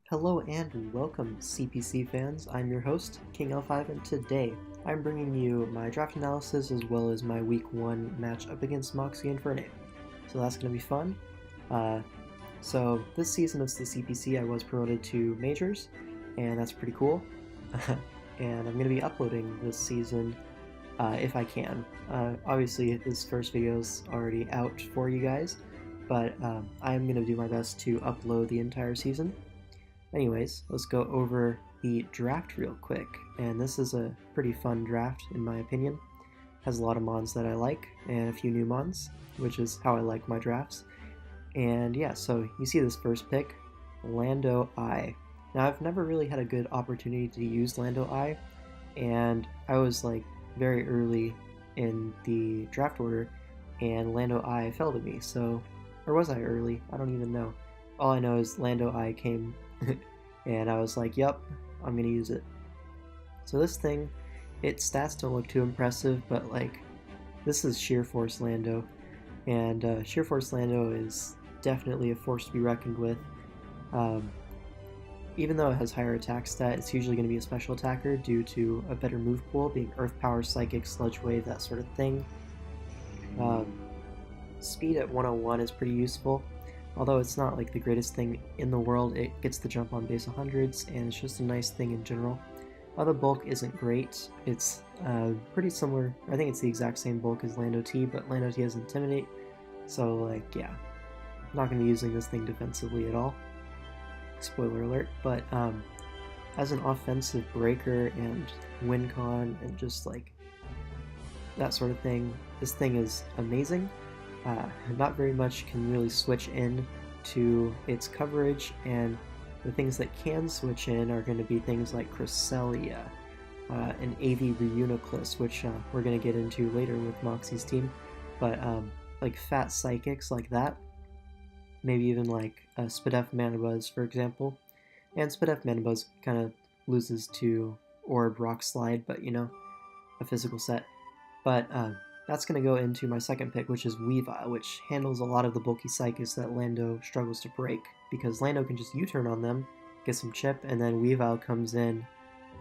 Hello and welcome, CPC fans. I'm your host, King L5, and today I'm bringing you my draft analysis as well as my Week 1 match up against Moxie and Fernate. So that's going to be fun. So this season of the CPC, I was promoted to Majors, and that's pretty cool. And I'm going to be uploading this season if I can. Obviously, this first video is already out for you guys, but I'm going to do my best to upload the entire season. Anyways, let's go over the draft real quick, and this is a pretty fun draft in my opinion. Has a lot of mons that I like, and a few new mons, which is how I like my drafts. And yeah, so you see this first pick, Lando I. Now I've never really had a good opportunity to use Lando I, and I was like very early in the draft order, and Lando I fell to me, so, or was I early? I don't even know. All I know is Lando I came and I was like, yep, I'm gonna use it. So this thing, its stats don't look too impressive, but like, this is Sheer Force Lando, and Sheer Force Lando is definitely a force to be reckoned with. Even though it has higher attack stat, it's usually going to be a special attacker due to a better move pool, being Earth Power, Psychic, Sludge Wave, that sort of thing. Speed at 101 is pretty useful. Although it's not like the greatest thing in the world, it gets the jump on base 100s, and it's just a nice thing in general. Other bulk isn't great. It's pretty similar. I think it's the exact same bulk as Lando T, but Lando T has Intimidate, so like, yeah. I'm not going to be using this thing defensively at all. Spoiler alert, but as an offensive breaker and win con and just like that sort of thing, this thing is amazing. Not very much can really switch in to its coverage, and the things that can switch in are going to be things like Cresselia and AV Reuniclus, which we're going to get into later with Moxie's team, but like fat psychics like that, maybe even like Spadef Manabuzz, for example. And Spadef Manabuzz kind of loses to Orb Rock Slide, but you know, a physical set. But that's going to go into my second pick, which is Weavile, which handles a lot of the bulky psychics that Lando struggles to break, because Lando can just U-turn on them, get some chip, and then Weavile comes in,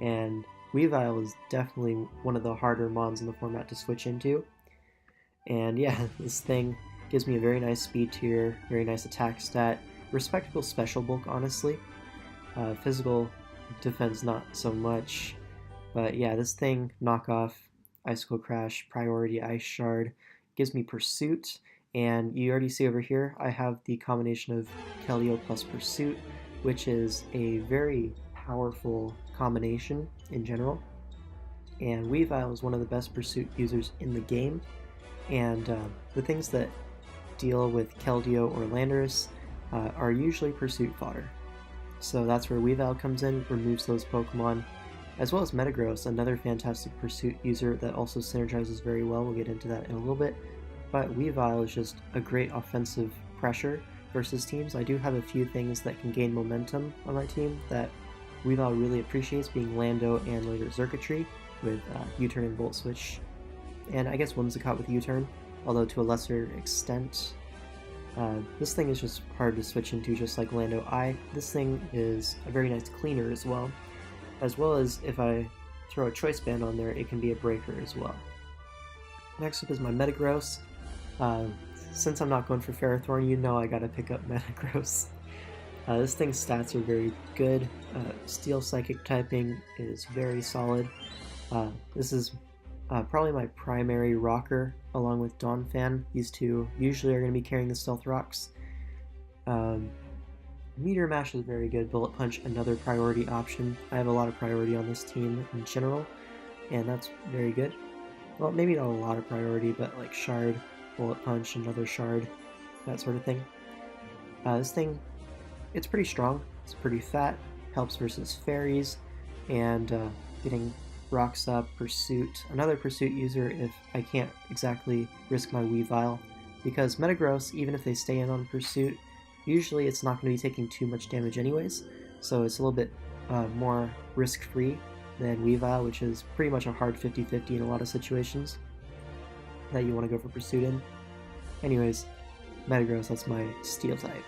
and Weavile is definitely one of the harder mons in the format to switch into. And yeah, this thing gives me a very nice speed tier, very nice attack stat, respectable special bulk, honestly. Physical defense not so much, but yeah, this thing, knockoff, Icicle Crash, Priority, Ice Shard, gives me Pursuit, and you already see over here, I have the combination of Keldeo plus Pursuit, which is a very powerful combination in general, and Weavile is one of the best Pursuit users in the game, and the things that deal with Keldeo or Landorus are usually Pursuit fodder. So that's where Weavile comes in, removes those Pokemon, as well as Metagross, another fantastic Pursuit user that also synergizes very well. We'll get into that in a little bit. But Weavile is just a great offensive pressure versus teams. I do have a few things that can gain momentum on my team that Weavile really appreciates, being Lando and later Circuitry with U-turn and Volt Switch. And I guess Whimsicott with U-turn, although to a lesser extent. This thing is just hard to switch into, just like Lando I. This thing is a very nice cleaner as well as if I throw a Choice Band on there, it can be a breaker as well. Next up is my Metagross. Since I'm not going for Ferrothorn, you know I gotta pick up Metagross. This thing's stats are very good. Steel Psychic typing is very solid. This is probably my primary rocker, along with Donphan. These two usually are going to be carrying the Stealth Rocks. Meteor Mash is very good. Bullet Punch, another priority option. I have a lot of priority on this team in general, and that's very good. Well, maybe not a lot of priority, but like Shard, Bullet Punch, another Shard, that sort of thing. This thing, it's pretty strong, it's pretty fat, helps versus fairies, and getting Rocks Up, Pursuit, another Pursuit user if I can't exactly risk my Weavile, because Metagross, even if they stay in on Pursuit, usually it's not going to be taking too much damage anyways, so it's a little bit more risk-free than Weavile, which is pretty much a hard 50-50 in a lot of situations that you want to go for Pursuit in. Anyways, Metagross, that's my Steel type.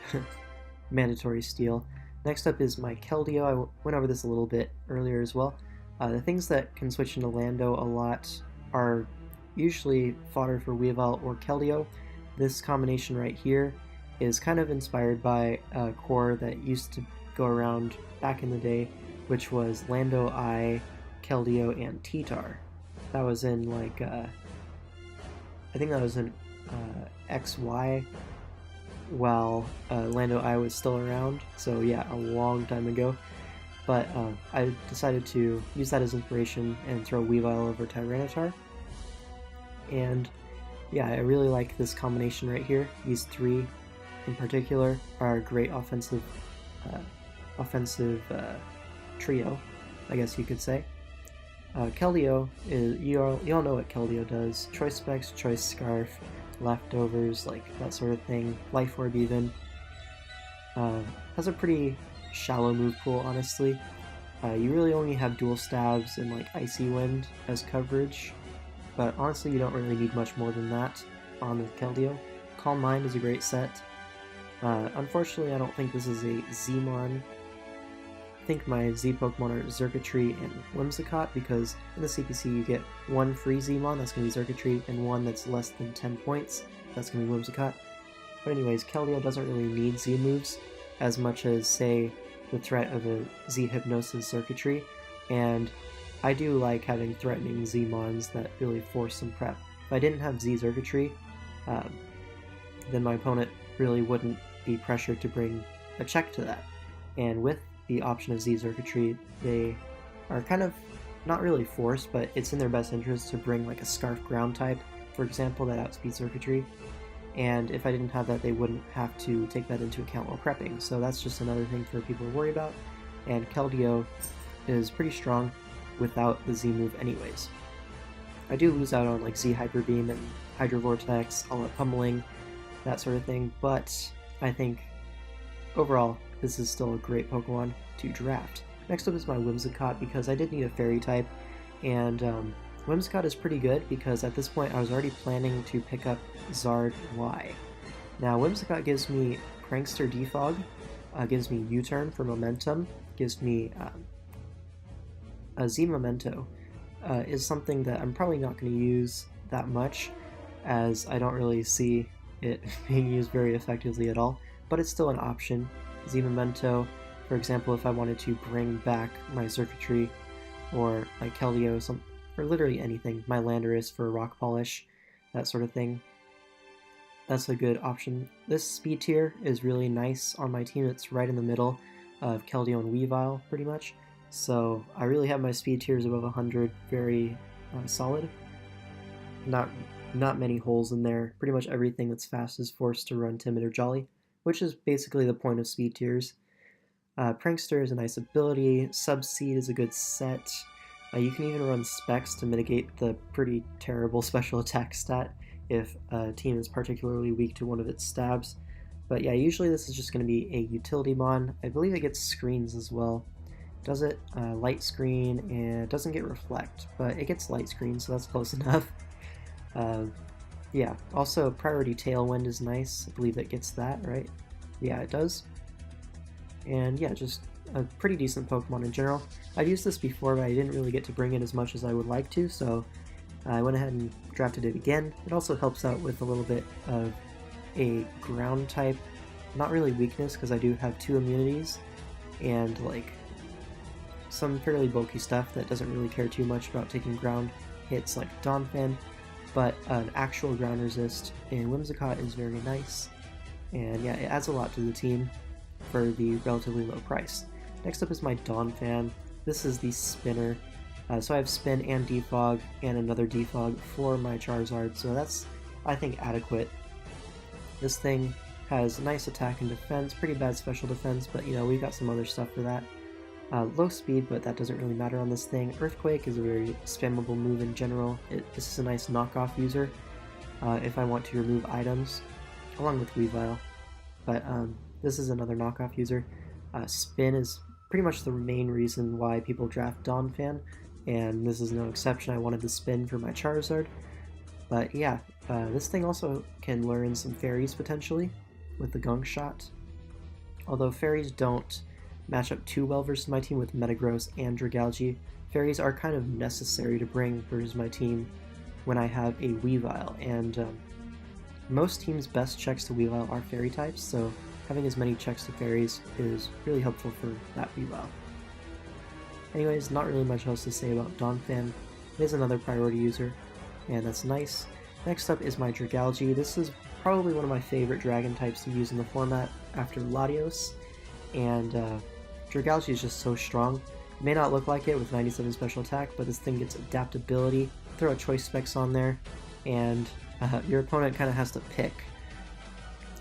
Mandatory Steel. Next up is my Keldeo. I went over this a little bit earlier as well. The things that can switch into Lando a lot are usually fodder for Weavile or Keldeo. This combination right here is kind of inspired by a core that used to go around back in the day, which was Lando I, Keldeo, and T-Tar. That was in like, I think that was in XY, while Lando I was still around, so yeah, a long time ago. But I decided to use that as inspiration and throw Weavile over Tyranitar. And yeah, I really like this combination right here. These three in particular are a great offensive trio, I guess you could say. Keldeo is, you all know what Keldeo does. Choice Specs, Choice Scarf, Leftovers, like that sort of thing. Life Orb even. Has a pretty shallow move pool, honestly. You really only have dual stabs and like Icy Wind as coverage, but honestly you don't really need much more than that on the Keldeo. Calm Mind is a great set. Unfortunately, I don't think this is a Zmon. I think my Z Pokemon are Xurkitree and Whimsicott, because in the CPC you get one free Zmon, that's going to be Xurkitree, and one that's less than 10 points, that's going to be Whimsicott. But anyways, Keldeo doesn't really need Z moves as much as, say, the threat of a Z Hypnosis Xurkitree, and I do like having threatening Zmons that really force some prep. If I didn't have Z Xurkitree, then my opponent really wouldn't be pressured to bring a check to that. And with the option of Z Xurkitree, they are kind of not really forced, but it's in their best interest to bring like a Scarf Ground type, for example, that outspeeds Xurkitree. And if I didn't have that, they wouldn't have to take that into account while prepping. So that's just another thing for people to worry about. And Keldeo is pretty strong without the Z move anyways. I do lose out on like Z Hyper Beam and Hydro Vortex, All Out Pummeling, that sort of thing, but I think overall this is still a great Pokemon to draft. Next up is my Whimsicott, because I did need a Fairy type, and Whimsicott is pretty good because at this point I was already planning to pick up Zard Y. Now Whimsicott gives me Prankster Defog, gives me U-Turn for Momentum, gives me a Z Memento, is something that I'm probably not going to use that much, as I don't really see it being used very effectively at all, but it's still an option. Z Memento, for example, if I wanted to bring back my Xurkitree or my Keldeo, or literally anything, my Landorus for Rock Polish, that sort of thing, that's a good option. This speed tier is really nice on my team. It's right in the middle of Keldeo and Weavile, pretty much. So I really have my speed tiers above 100 very solid. Not many holes in there. Pretty much everything that's fast is forced to run Timid or Jolly, which is basically the point of speed tiers. Prankster is a nice ability. Subseed is a good set. You can even run Specs to mitigate the pretty terrible special attack stat if a team is particularly weak to one of its stabs. But yeah, usually this is just going to be a utility mon. I believe it gets screens as well. Does it? Light screen, and it doesn't get reflect, but it gets light screen, so that's close enough. Yeah, also Priority Tailwind is nice. I believe it gets that, right? Yeah, it does. And yeah, just a pretty decent Pokemon in general. I've used this before, but I didn't really get to bring it as much as I would like to, so I went ahead and drafted it again. It also helps out with a little bit of a ground type, not really weakness, because I do have 2 immunities, and like some fairly bulky stuff that doesn't really care too much about taking ground hits like Donphan, but an actual ground resist in Whimsicott is very nice, and yeah, it adds a lot to the team for the relatively low price. Next up is my Donphan. This is the spinner, so I have spin and defog and another defog for my Charizard, so that's, I think, adequate. This thing has nice attack and defense, pretty bad special defense, but you know, we've got some other stuff for that. Low speed, but that doesn't really matter on this thing. Earthquake is a very spammable move in general. This is a nice knockoff user if I want to remove items, along with Weavile. But this is another knockoff user. Spin is pretty much the main reason why people draft Donphan, and this is no exception. I wanted the spin for my Charizard. But yeah, this thing also can lure in some fairies potentially with the Gunk Shot. Although fairies don't match up too well versus my team with Metagross and Dragalge. Fairies are kind of necessary to bring versus my team when I have a Weavile, and most teams' best checks to Weavile are Fairy types, so having as many checks to Fairies is really helpful for that Weavile. Anyways, not really much else to say about Donphan. It is another priority user, and that's nice. Next up is my Dragalge. This is probably one of my favorite dragon types to use in the format after Latios, and Dragalge is just so strong. It may not look like it with 97 special attack, but this thing gets adaptability. Throw a choice specs on there, and your opponent kind of has to pick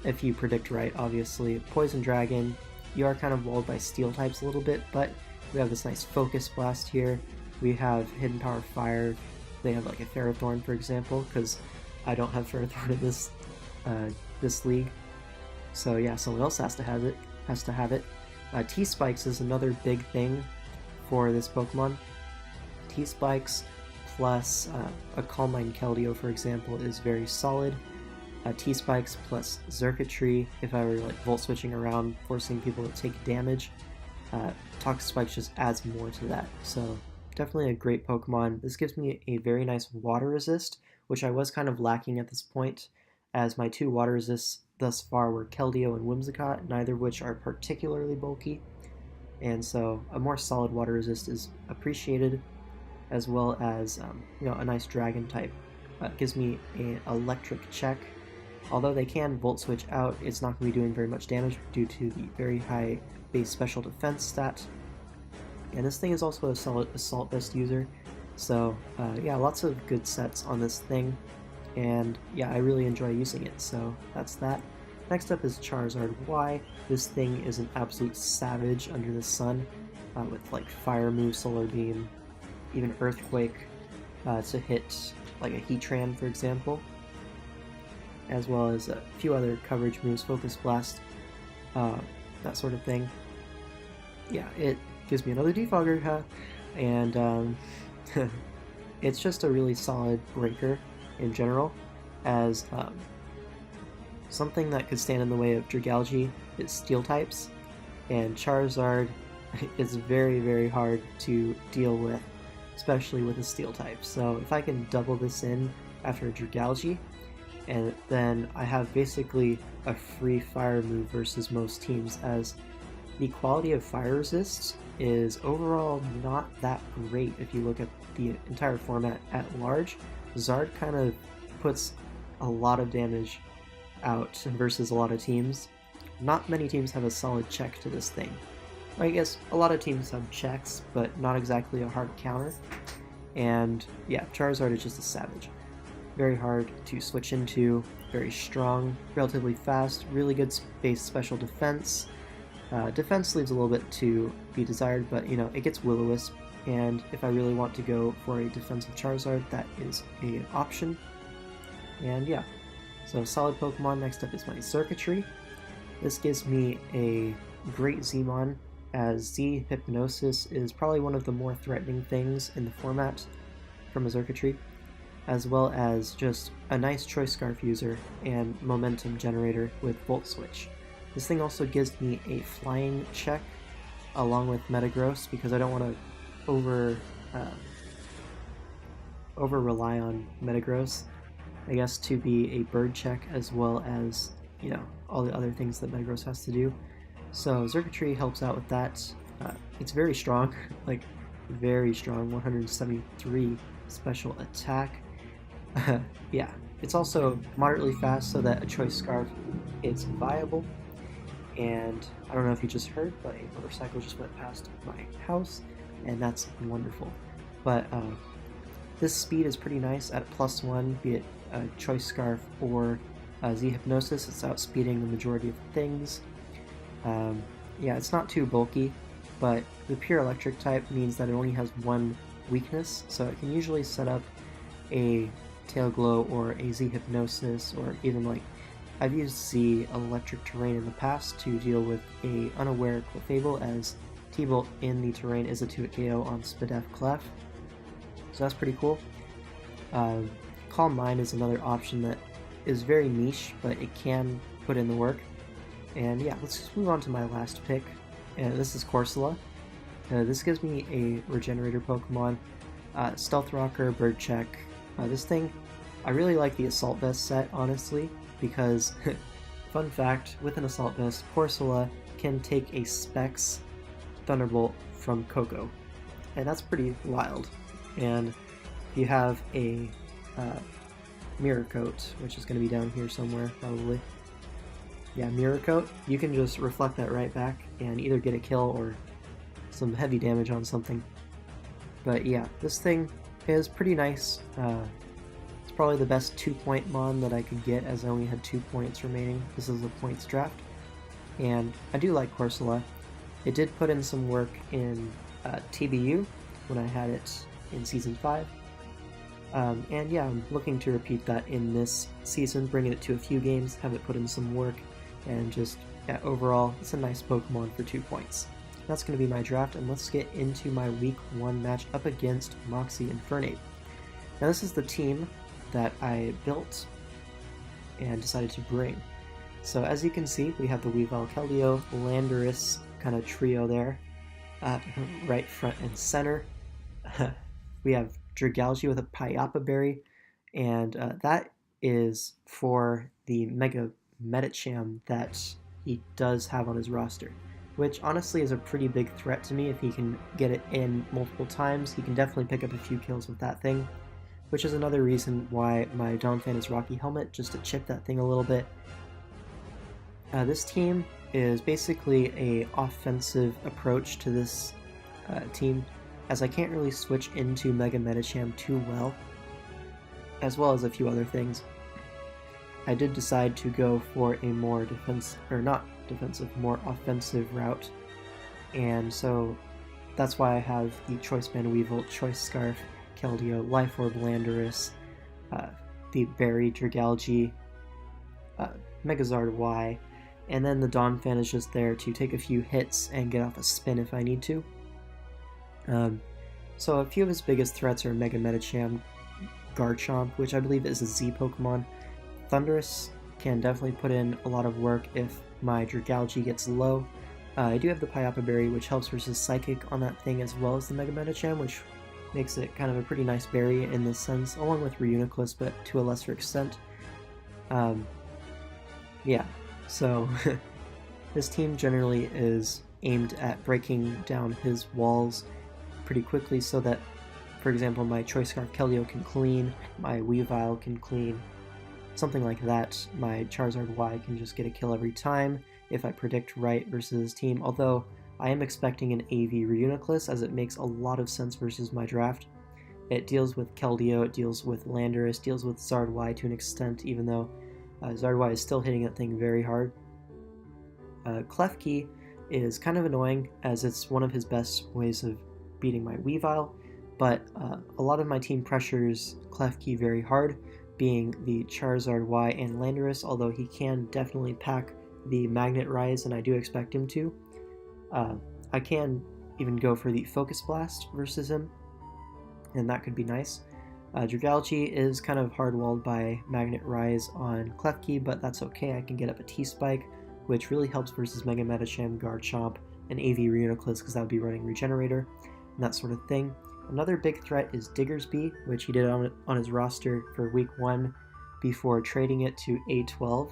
if you predict right, obviously. Poison Dragon, you are kind of walled by steel types a little bit, but we have this nice Focus Blast here. We have Hidden Power Fire. They have like a Ferrothorn, for example, because I don't have Ferrothorn in this league. So yeah, someone else has to have it. T-Spikes is another big thing for this Pokemon. T-Spikes plus a Calm Mind Keldeo, for example, is very solid. T-Spikes plus Xurkitree, if I were like Volt Switching around, forcing people to take damage, Toxic Spikes just adds more to that. So definitely a great Pokemon. This gives me a very nice Water Resist, which I was kind of lacking at this point, as my two Water Resists thus far were Keldeo and Whimsicott, neither of which are particularly bulky, and so a more solid Water Resist is appreciated, as well as a nice Dragon type. Gives me an Electric check. Although they can Volt Switch out, it's not going to be doing very much damage due to the very high base special defense stat. And this thing is also a solid Assault Vest user, so yeah, lots of good sets on this thing, and yeah, I really enjoy using it, so that's that. Next up is Charizard Y. This thing is an absolute savage under the sun, with like Fire Move, Solar Beam, even Earthquake to hit like a Heatran, for example, as well as a few other coverage moves, Focus Blast, that sort of thing. Yeah, it gives me another Defogger, huh? And it's just a really solid breaker in general, as something that could stand in the way of Dragalge is Steel types, and Charizard is very, very hard to deal with, especially with a Steel type. So if I can double this in after Dragalge, and then I have basically a free fire move versus most teams, as the quality of fire resists is overall not that great if you look at the entire format at large. Zard kind of puts a lot of damage out versus a lot of teams. Not many teams have a solid check to this thing. I guess a lot of teams have checks, but not exactly a hard counter. And yeah, Charizard is just a savage. Very hard to switch into, very strong, relatively fast, really good base special defense. Defense leaves a little bit to be desired, but you know, it gets Will-O-Wisp, and if I really want to go for a defensive Charizard, that is an option. And yeah, so solid Pokemon. Next up is my Xurkitree. This gives me a great Zmon, as Z Hypnosis is probably one of the more threatening things in the format from a Xurkitree, as well as just a nice Choice Scarf user and momentum generator with Volt Switch. This thing also gives me a flying check along with Metagross, because I don't want to over rely on Metagross, I guess, to be a bird check, as well as, you know, all the other things that Metagross has to do. So Xurkitree helps out with that. It's very strong, like very strong, 173 special attack. Yeah, it's also moderately fast, so that a Choice Scarf is viable. And I don't know if you just heard, but a motorcycle just went past my house, and that's wonderful. But this speed is pretty nice at +1, be it a Choice Scarf or Z Hypnosis. It's outspeeding the majority of things. Yeah, it's not too bulky, but the pure electric type means that it only has one weakness, so it can usually set up a Tail Glow or a Z Hypnosis, or even like I've used Z Electric Terrain in the past to deal with a unaware Clefable, as T-Bolt in the terrain is a 2-hit KO on Spadef Clef, so that's pretty cool. Calm Mind is another option that is very niche, but it can put in the work. And yeah, let's just move on to my last pick. and this is Corsola. This gives me a Regenerator Pokemon, Stealth Rocker, Bird Check. This thing, I really like the Assault Vest set, honestly, because, fun fact, with an Assault Vest, Corsola can take a Specs Thunderbolt from Coco, and that's pretty wild. And if you have a Mirror Coat, which is going to be down here somewhere, probably. Yeah, Mirror Coat, you can just reflect that right back and either get a kill or some heavy damage on something. But yeah, this thing is pretty nice. It's probably the best 2-point mon that I could get, as I only had 2 points remaining. This is a points draft. And I do like Corsola. It did put in some work in TBU when I had it in Season 5. And yeah, I'm looking to repeat that in this season, bringing it to a few games, have it put in some work, and just, yeah, overall, it's a nice Pokemon for 2 points. That's going to be my draft, and let's get into my Week 1 match up against Moxie and Fernape. Now this is the team that I built and decided to bring. So as you can see, we have the Weavile, Keldeo, Landorus kind of trio there, right front and center. We have Dragalge with a Payapa Berry, and that is for the Mega Medicham that he does have on his roster, which honestly is a pretty big threat to me. If he can get it in multiple times, he can definitely pick up a few kills with that thing, which is another reason why my Donphan is Rocky Helmet, just to chip that thing a little bit. This team is basically a offensive approach to this team, as I can't really switch into Mega Medicham too well as a few other things. I did decide to go for a more more offensive route, and so that's why I have the Choice Band Weevil, Choice Scarf, Keldeo, Life Orb, Landorus, the Berry, Dragalge, Megazard Y, and then the Donphan is just there to take a few hits and get off a spin if I need to. So a few of his biggest threats are Mega Medicham, Garchomp, which I believe is a Z Pokemon. Thundurus can definitely put in a lot of work if my Dragalge gets low. I do have the Payapa Berry, which helps versus Psychic on that thing, as well as the Mega Medicham, which makes it kind of a pretty nice berry in this sense, along with Reuniclus, but to a lesser extent. Yeah, so this team generally is aimed at breaking down his walls pretty quickly so that, for example, my Choice Scarf Keldeo can clean, my Weavile can clean, something like that. My Charizard Y can just get a kill every time if I predict right versus his team, although I am expecting an AV Reuniclus, as it makes a lot of sense versus my draft. It deals with Keldeo, it deals with Landorus, deals with Zard Y to an extent, even though Zard Y is still hitting that thing very hard. Klefki is kind of annoying, as it's one of his best ways of beating my Weavile, but a lot of my team pressures Klefki very hard, being the Charizard Y and Landorus, although he can definitely pack the Magnet Rise, and I do expect him to. I can even go for the Focus Blast versus him, and that could be nice. Dragalge is kind of hard-walled by Magnet Rise on Klefki, but that's okay. I can get up a T-Spike, which really helps versus Mega Medicham, Garchomp, and AV Reuniclus, because that would be running Regenerator, and that sort of thing. Another big threat is Diggersby, which he did on his roster for Week 1 before trading it to A12,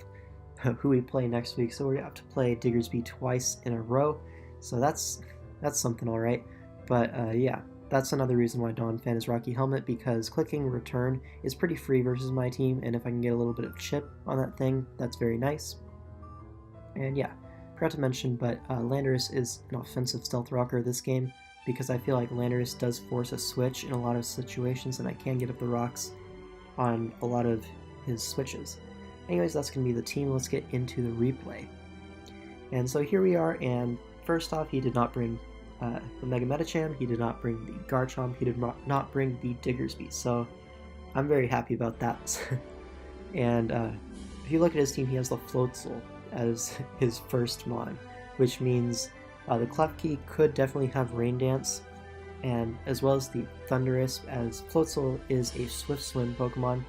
who we play next week, so we have to play Diggersby twice in a row, so that's something alright. But yeah, that's another reason why Donphan is Rocky Helmet, because clicking return is pretty free versus my team, and if I can get a little bit of chip on that thing, that's very nice. And yeah, forgot to mention, but Landorus is an offensive Stealth Rocker this game, because I feel like Landorus does force a switch in a lot of situations, and I can get up the rocks on a lot of his switches. Anyways, that's going to be the team. Let's get into the replay. And so here we are, and first off, he did not bring the Mega Medicham, he did not bring the Garchomp, he did not bring the Diggersby, so I'm very happy about that. And if you look at his team, he has the Floatzel as his first mon, which means the Klefki could definitely have Rain Dance, and as well as the Thundurus, as Floatzel is a Swift Swim Pokemon.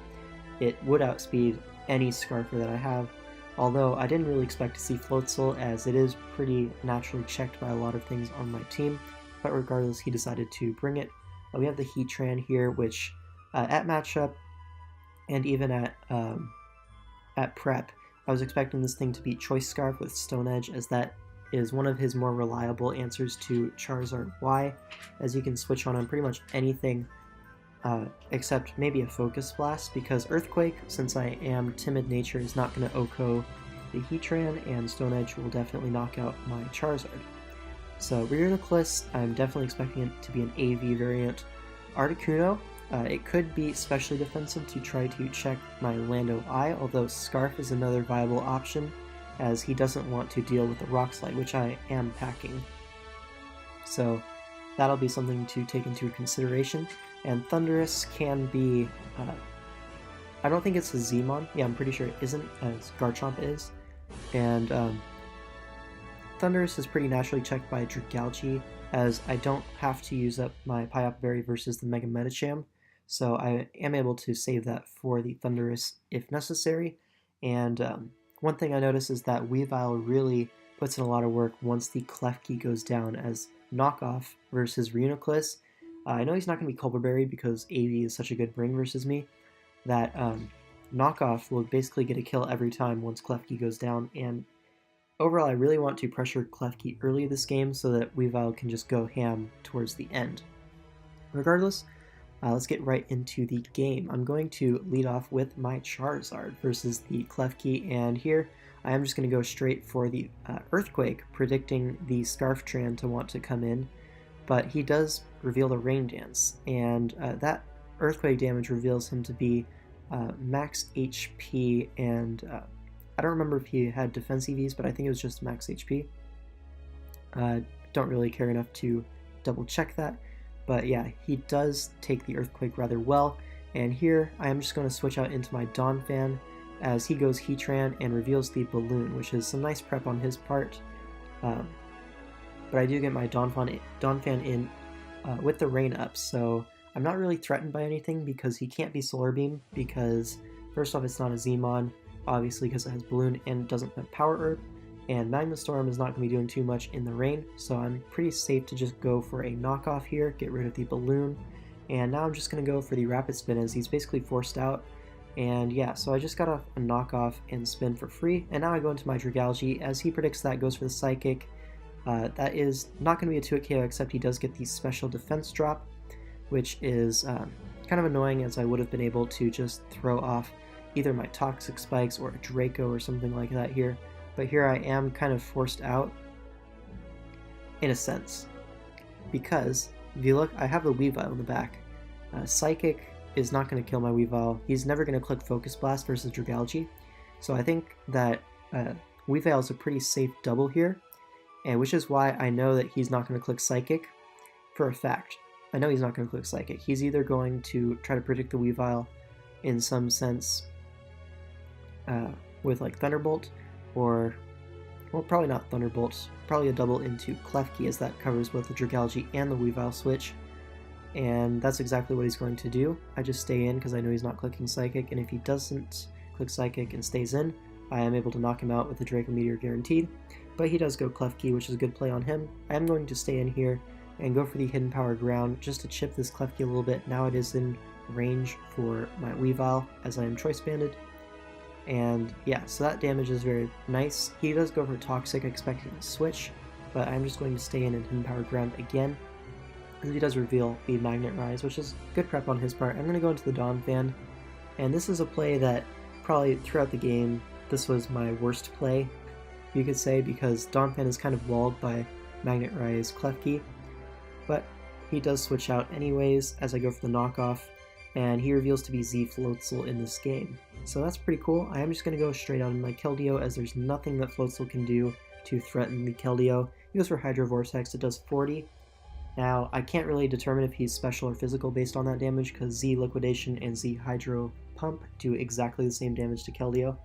It would outspeed any Scarfer that I have, although I didn't really expect to see Floatzel as it is pretty naturally checked by a lot of things on my team, but regardless he decided to bring it. We have the Heatran here, which at matchup and even at prep, I was expecting this thing to beat Choice Scarf with Stone Edge, as that is one of his more reliable answers to Charizard Y, as you can switch on pretty much anything except maybe a Focus Blast, because Earthquake, since I am timid nature, is not going to OHKO the Heatran, and Stone Edge will definitely knock out my Charizard. So Reuniclus, I'm definitely expecting it to be an AV variant. Articuno, it could be specially defensive to try to check my Lando Eye, although Scarf is another viable option, as he doesn't want to deal with the Rock Slide, which I am packing. So that'll be something to take into consideration. And Thundurus can be, I don't think it's a Zmon, yeah, I'm pretty sure it isn't, as Garchomp is. And Thundurus is pretty naturally checked by Dragalge, as I don't have to use up my Pyop Berry versus the Mega Medicham, so I am able to save that for the Thundurus if necessary. And one thing I noticed is that Weavile really puts in a lot of work once the Klefki goes down, as Knockoff versus Reuniclus. I know he's not going to be Culver Berry because AV is such a good bring versus me, that Knockoff will basically get a kill every time once Klefki goes down, and overall I really want to pressure Klefki early this game so that Weavile can just go ham towards the end. Regardless, let's get right into the game. I'm going to lead off with my Charizard versus the Klefki, and here I am just going to go straight for the Earthquake, predicting the Scarftran to want to come in, but he does reveal the Rain Dance, and that Earthquake damage reveals him to be max HP, and I don't remember if he had defense EVs, but I think it was just max HP. Don't really care enough to double check that, but yeah, he does take the Earthquake rather well, and here I am just going to switch out into my Donphan as he goes Heatran and reveals the Balloon, which is some nice prep on his part. But I do get my Donphan in with the Rain up, so I'm not really threatened by anything because he can't be Solar Beam, because first off it's not a Zmon, obviously because it has Balloon and it doesn't have Power Herb, and Magmastorm is not going to be doing too much in the rain, so I'm pretty safe to just go for a knockoff here, get rid of the Balloon, and now I'm just going to go for the Rapid Spin as he's basically forced out. And yeah, so I just got a knockoff and spin for free, and now I go into my Dragalge as he predicts that goes for the Psychic. That is not going to be a 2-hit KO, except he does get the special defense drop, which is kind of annoying, as I would have been able to just throw off either my Toxic Spikes or a Draco or something like that here. But here I am kind of forced out, in a sense, because if you look, I have the Weavile in the back. Psychic is not going to kill my Weavile. He's never going to click Focus Blast versus Dragalge, so I think that Weavile is a pretty safe double here, and which is why I know that he's not going to click Psychic for a fact. I know he's not going to click Psychic. He's either going to try to predict the Weavile in some sense with like Thunderbolt, or, well, probably not Thunderbolt, probably a double into Klefki, as that covers both the Dragalge and the Weavile switch, and that's exactly what he's going to do. I just stay in because I know he's not clicking Psychic, and if he doesn't click Psychic and stays in, I am able to knock him out with the Draco Meteor guaranteed, but he does go Klefki, which is a good play on him. I am going to stay in here and go for the Hidden Power Ground just to chip this Klefki a little bit. Now it is in range for my Weavile as I am Choice Banded. And yeah, so that damage is very nice. He does go for Toxic, expecting a switch, but I'm just going to stay in and Hidden Power Ground again, as he does reveal the Magnet Rise, which is good prep on his part. I'm going to go into the Donphan, and this is a play that probably throughout the game, this was my worst play, you could say, because Donphan is kind of walled by Magnet Rise Klefki, but he does switch out anyways as I go for the knockoff, and he reveals to be Z Floatzel in this game. So that's pretty cool. I am just going to go straight on my Keldeo, as there's nothing that Floatzel can do to threaten the Keldeo. He goes for Hydro Vortex, it does 40. Now, I can't really determine if he's special or physical based on that damage, because Z Liquidation and Z Hydro Pump do exactly the same damage to Keldeo.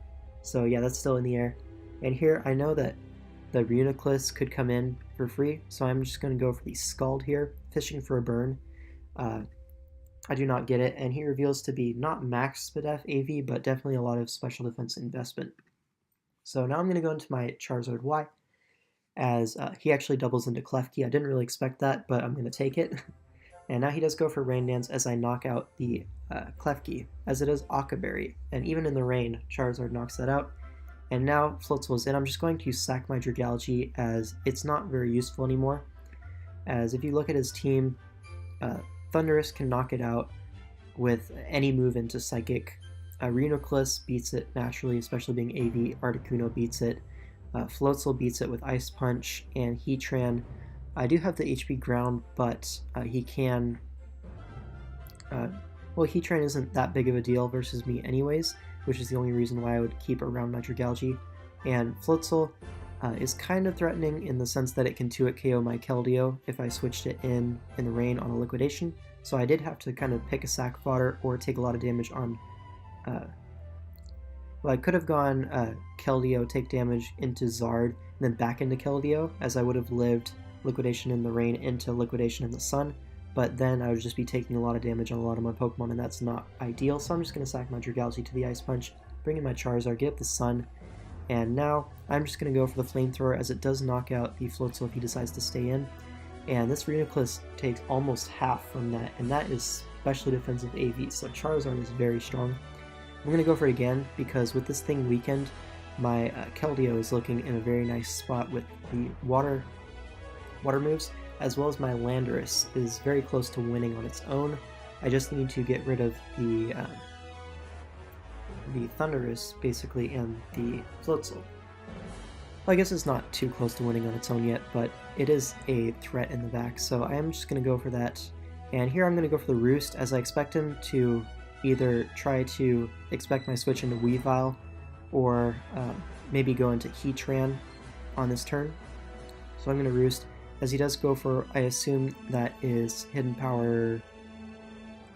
So yeah, that's still in the air. And here, I know that the Reuniclus could come in for free, so I'm just going to go for the Scald here, fishing for a burn. I do not get it, and he reveals to be not max SpDef AV, but definitely a lot of special defense investment. So now I'm going to go into my Charizard Y, as he actually doubles into Klefki. I didn't really expect that, but I'm going to take it. And now he does go for Rain Dance as I knock out the Klefki, as it is Akaberry. And even in the rain, Charizard knocks that out. And now Floatzel is in. I'm just going to sack my Dragalge as it's not very useful anymore. As if you look at his team, Thundurus can knock it out with any move into Psychic. Reuniclus beats it naturally, especially being AV. Articuno beats it. Floatzel beats it with Ice Punch, and Heatran. I do have the HP Ground, but he can... well, Heatran isn't that big of a deal versus me anyways, which is the only reason why I would keep around my Dragalge. And Floatzel is kind of threatening in the sense that it can 2-hit KO my Keldeo if I switched it in the rain on a Liquidation. So I did have to kind of pick a sack fodder or take a lot of damage on... well, I could have gone Keldeo, take damage into Zard, and then back into Keldeo, as I would have lived Liquidation in the rain into Liquidation in the sun, but then I would just be taking a lot of damage on a lot of my Pokemon, and that's not ideal, so I'm just going to sack my Dragalge to the Ice Punch, bring in my Charizard, get up the Sun, and now I'm just going to go for the Flamethrower, as it does knock out the Floatzel if he decides to stay in, and this Reuniclus takes almost half from that, and that is specially defensive AV, so Charizard is very strong. I'm going to go for it again, because with this thing weakened, my Keldeo is looking in a very nice spot with the water moves, as well as my Landorus is very close to winning on its own. I just need to get rid of the Thundurus, basically, and the Floatzel. Well, I guess it's not too close to winning on its own yet, but it is a threat in the back, so I am just going to go for that. And here I'm going to go for the Roost, as I expect him to either try to expect my switch into Weavile, or maybe go into Heatran on this turn. So I'm going to Roost, as he does go for, I assume that is Hidden Power.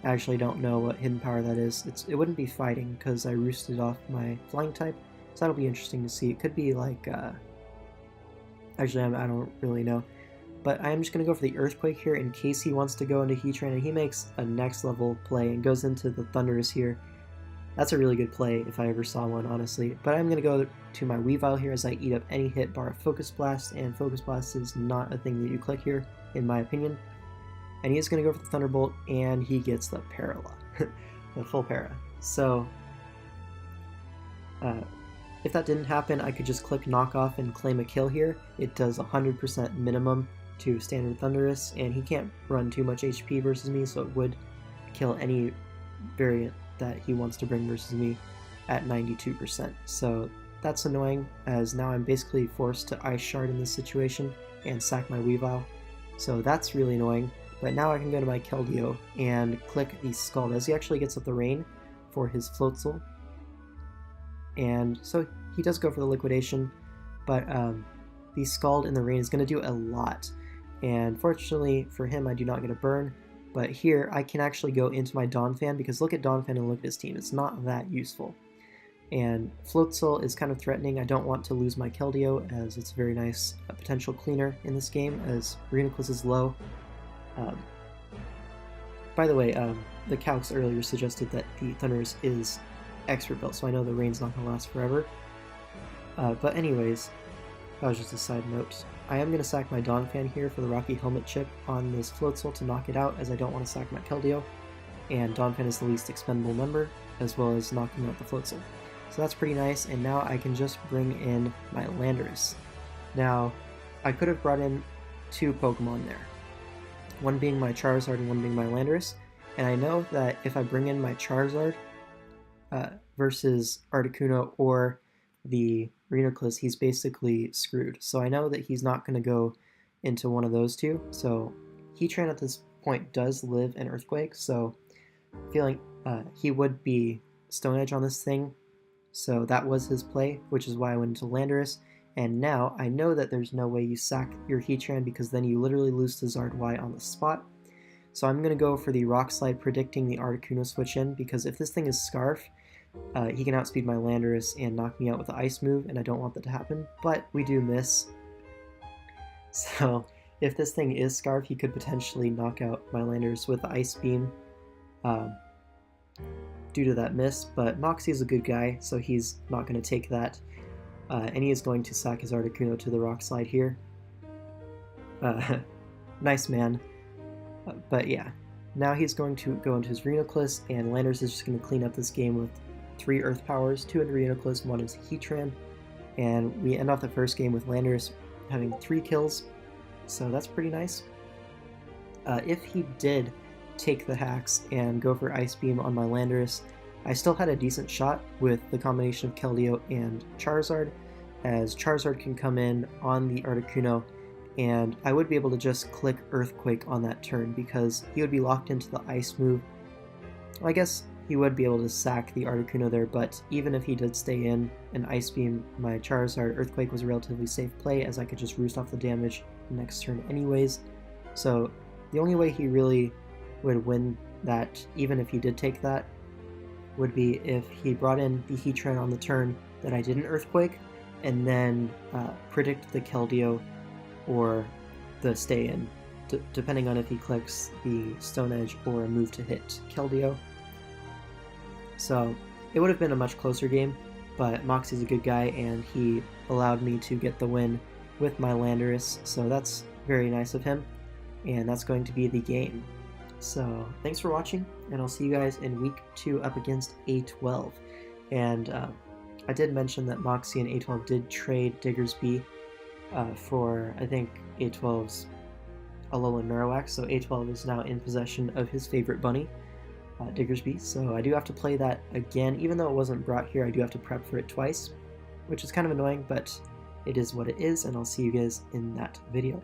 I actually don't know what Hidden Power that is. It wouldn't be Fighting, because I roosted off my Flying type, so that'll be interesting to see. It could be like, actually I don't really know. But I'm just going to go for the Earthquake here in case he wants to go into Heatran, and he makes a next level play and goes into the Thundurus here. That's a really good play if I ever saw one, honestly. But I'm going to go to my Weavile here as I eat up any hit bar Focus Blast, and Focus Blast is not a thing that you click here, in my opinion. And he is going to go for the Thunderbolt, and he gets the Paralyze, the full para. So, if that didn't happen, I could just click Knock Off and claim a kill here. It does 100% minimum to standard Thundurus, and he can't run too much HP versus me, so it would kill any variant that he wants to bring versus me at 92%. So that's annoying, as now I'm basically forced to Ice Shard in this situation and sack my Weavile. So that's really annoying. But now I can go to my Keldeo and click the Scald, as he actually gets up the rain for his Floatzel. And so he does go for the Liquidation, but the Scald in the rain is going to do a lot. And fortunately for him, I do not get a burn. But here, I can actually go into my Donphan, because look at Donphan and look at his team. It's not that useful. And Floatzel is kind of threatening. I don't want to lose my Keldeo, as it's a very nice potential cleaner in this game, as Reuniclus is low. By the way, the calcs earlier suggested that the Thundurus is expert built, so I know the rain's not going to last forever. But anyways, that was just a side note. I am going to sack my Donphan here for the Rocky Helmet chip on this Floatzel to knock it out, as I don't want to sack my Keldeo. And Donphan is the least expendable member, as well as knocking out the Floatzel. So that's pretty nice, and now I can just bring in my Landorus. Now, I could have brought in two Pokemon there. One being my Charizard and one being my Landorus. And I know that if I bring in my Charizard versus Articuno or the Reuniclus, he's basically screwed. So I know that he's not going to go into one of those two. So Heatran at this point does live in Earthquake, so feeling he would be Stone Edge on this thing. So that was his play, which is why I went into Landorus. And now I know that there's no way you sack your Heatran, because then you literally lose to Zard Y on the spot. So I'm going to go for the Rock Slide, predicting the Articuno switch in, because if this thing is Scarf, he can outspeed my Landorus and knock me out with the Ice move, and I don't want that to happen, but we do miss. So if this thing is Scarf, he could potentially knock out my Landorus with the Ice Beam due to that miss, but Moxie is a good guy, so he's not going to take that. and he is going to sack his Articuno to the rock slide here. Nice man. But yeah, now he's going to go into his Rhenoclus, and Landorus is just going to clean up this game with 3 Earth Powers, 2 into Rhenoclus, 1 into Heatran, and we end off the first game with Landorus having 3 kills, so that's pretty nice. If he did take the hacks and go for Ice Beam on my Landorus, I still had a decent shot with the combination of Keldeo and Charizard, as Charizard can come in on the Articuno, and I would be able to just click Earthquake on that turn because he would be locked into the Ice move. Well, I guess he would be able to sack the Articuno there, but even if he did stay in and Ice Beam my Charizard, Earthquake was a relatively safe play as I could just roost off the damage next turn anyways. So the only way he really would win that, even if he did take that, would be if he brought in the Heatran on the turn that I didn't Earthquake, and then predict the Keldeo or the stay in, depending on if he clicks the Stone Edge or a move to hit Keldeo. So it would have been a much closer game, but Moxie's a good guy and he allowed me to get the win with my Landorus, so that's very nice of him, and that's going to be the game. So thanks for watching, and I'll see you guys in week 2 up against A12. And I did mention that Moxie and A12 did trade Diggersby for, I think, A12's Alolan Marowak, so A12 is now in possession of his favorite bunny, Diggersby, so I do have to play that again. Even though it wasn't brought here, I do have to prep for it twice, which is kind of annoying, but it is what it is, and I'll see you guys in that video.